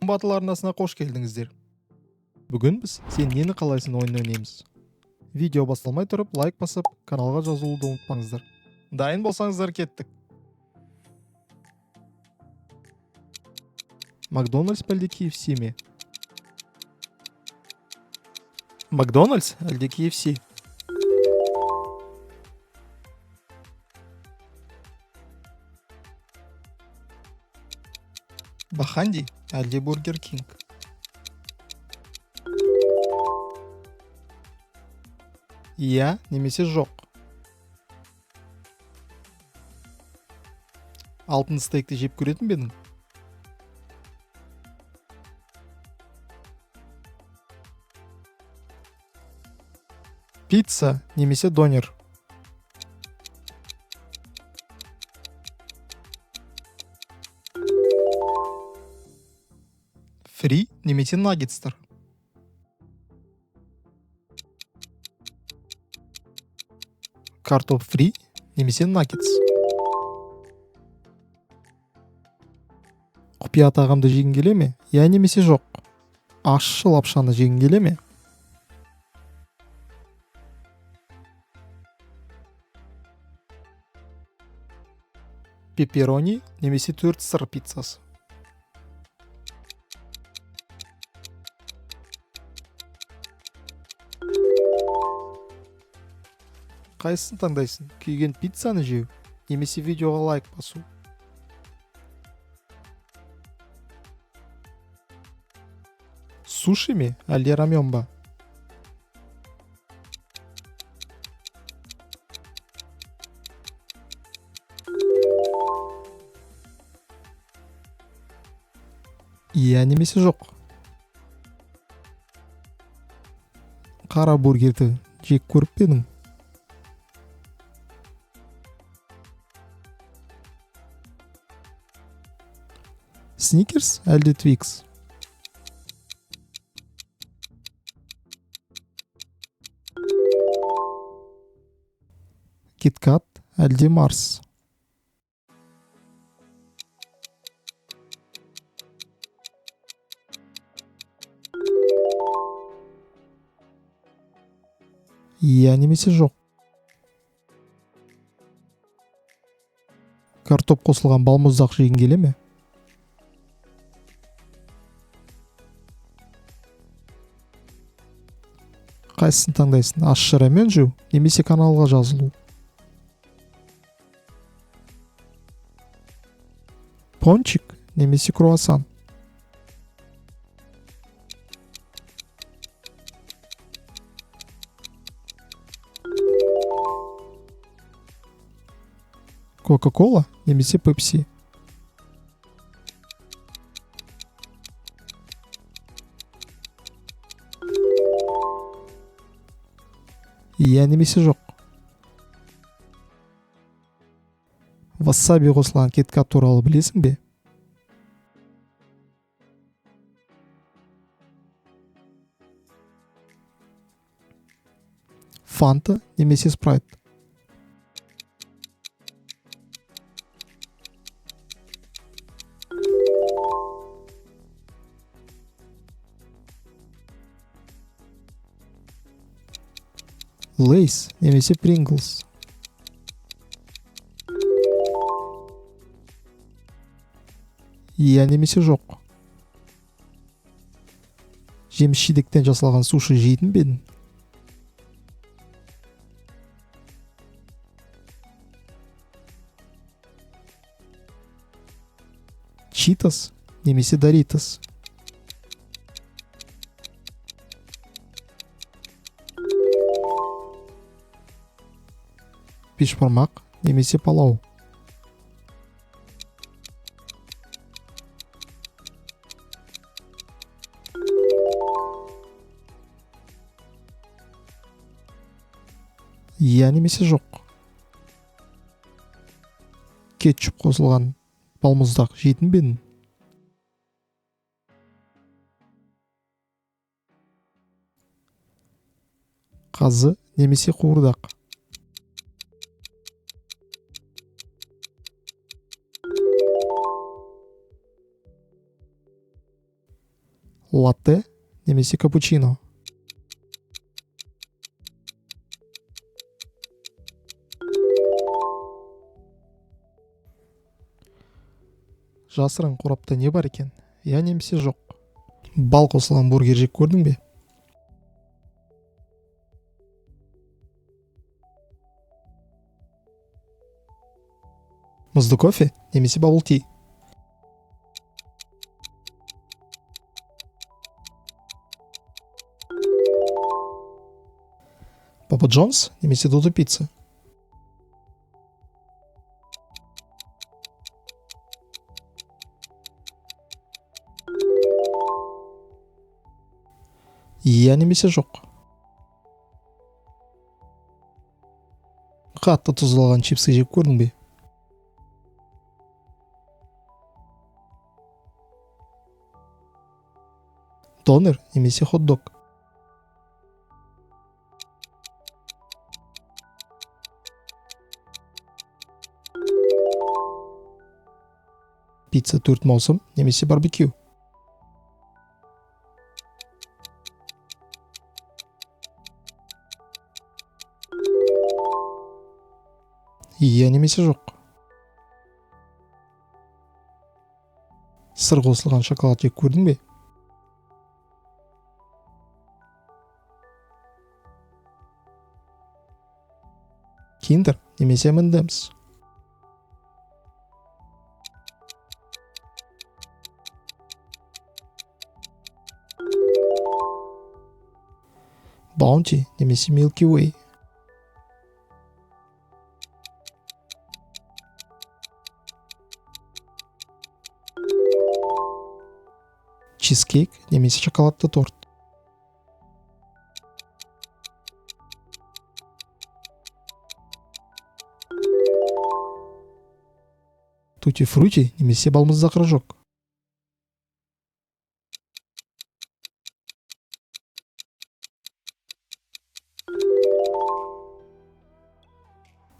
Батыл арнасына қош келдіңіздер. Бүгін біз сен нені қалайсың ойын ойнаймыз. Видео басталмай тұрып лайк басып, каналға жазылуды ұмытпаңыздар. Дайын болсаңыздар кеттік. Макдональдс әлде KFC ме? Макдональдс әлде KFC? Баханди әлде Бургер Кинг? Иә, немесе жоқ. Алтын стейкті жеп көретін бе едің? Пицца немесе донер? Фри немесе наггетстер? Картоп фри немесе наггетс? Құпия тағамды жегің келе ме? Я немесе жоқ? Ащы лапшаны жегің келе ме? Пепперони немесе 4 сыр пиццасы? Қайсысын таңдайсың? Күйген пиццаны жеу немесе видеоға лайк басу? Суши ме әлде рамен ба? Иә немесе жоқ? Қара бургерді жек көріп пе едің? Сникерс әлде Твикс? Киткат әлде Марс? Иә немесе жоқ? Картоп қосылған балмұздақ жегің келе ме? Қайсысын таңдайсың? Ащы рамен жеу немесе каналға жазылу? Пончик немесе круассан? Кока-кола немесе Пепси? Иә немесе жоқ? Васаби қосылған кеткат туралы білесің бе? Фанта немесе спрайт? Лейс немесе Принглс? Иә немесе жоқ? Жеміс жидектен жасалған суши жейтін бе едің? Читос немесе Доритос? Бешбармақ немесе палау? Иә немесе жоқ? Кетчуп қосылған балмұздақ жейтін бе едің? Қазы немесе қуырдақ? латте немесе капучино. Жасырын қорапта не бар екен? Я немесе жоқ? Бал қосылған бургер жеп көрдің бе? Мұзды кофе немесе бабл ти? Папа Джонс немесе Додо пицца? Я немесе жоқ? Қатты тұздалған чипсы жеп көрдің бе? Донер немесе хот-дог? Пицца 4 маусым немесе барбекю? Я немесе жоқ? Сыр қосылған шоколад жеп көрдің бе? Киндер немесе M&M's? Баунти немесе Milky Way? Чизкейк немесе шоколадты торт? Тути-фрути немесе балмұздақ рожок?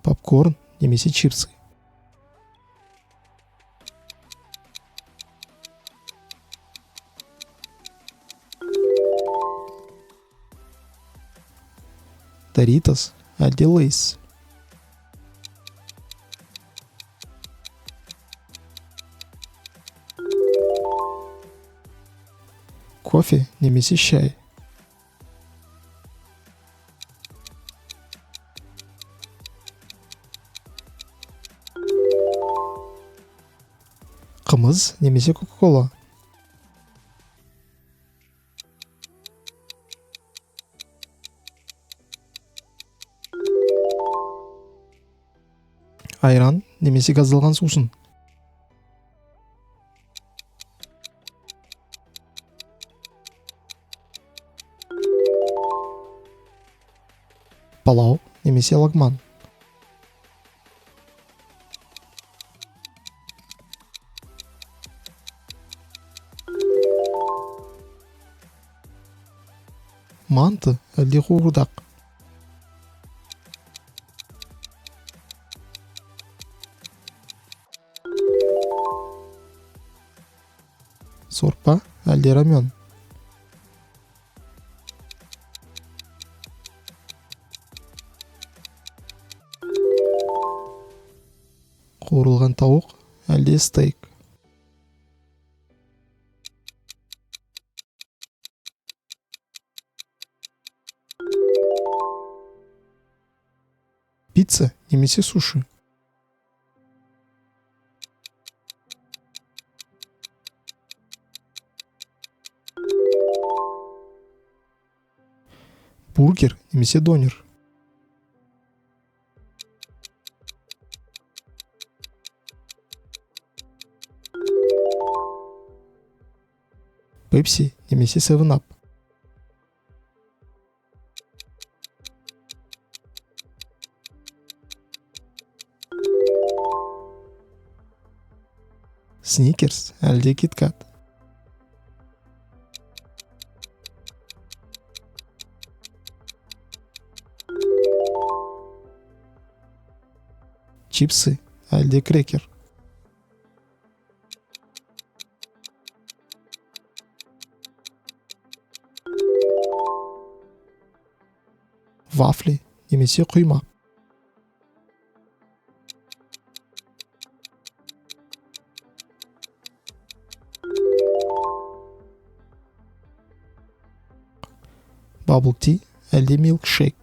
Попкорн немесе чипсы? Доритос әлде Лейс? Кофе немесе шай? Қымыз немесе кока-кола? Айран немесе газдалған сусын? Палау немесе лагман? Манты әлде қуырдақ? Сорпа әлде рамен? Қуырылған тауық әлде стейк? Пицца немесе суши? Бургер немесе донер? Пепси немесе 7-Up? Сникерс әлде киткат? Чипсы әлде крекер? вафли немесе құймақ. Bubble tea әлде milkshake.